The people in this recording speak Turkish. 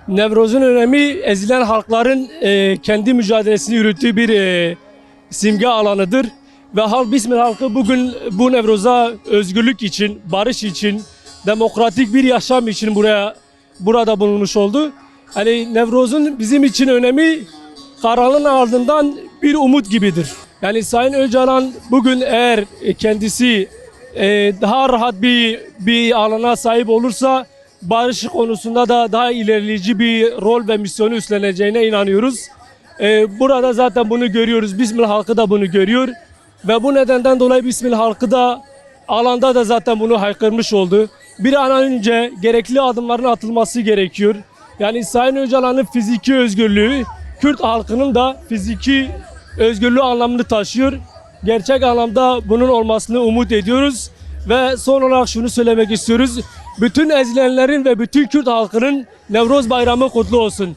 Nevroz'un önemi ezilen halkların kendi mücadelesini yürüttüğü bir simge alanıdır. Ve İzmir halkı bugün bu Nevroz'a özgürlük için, barış için, demokratik bir yaşam için burada bulunmuş oldu. Hani Nevroz'un bizim için önemi karanlığın ardından bir umut gibidir. Yani Sayın Öcalan bugün eğer kendisi daha rahat bir alana sahip olursa barış konusunda da daha ilerleyici bir rol ve misyonu üstleneceğine inanıyoruz. Burada zaten bunu görüyoruz. İzmir halkı da bunu görüyor. Ve bu nedenden dolayı İzmir halkı da alanda da zaten bunu haykırmış oldu. Bir an önce gerekli adımların atılması gerekiyor. Yani Sayın Öcalan'ın fiziki özgürlüğü, Kürt halkının da fiziki özgürlüğü anlamını taşıyor. Gerçek anlamda bunun olmasını umut ediyoruz. Ve son olarak şunu söylemek istiyoruz. Bütün ezilenlerin ve bütün Kürt halkının Nevroz Bayramı kutlu olsun.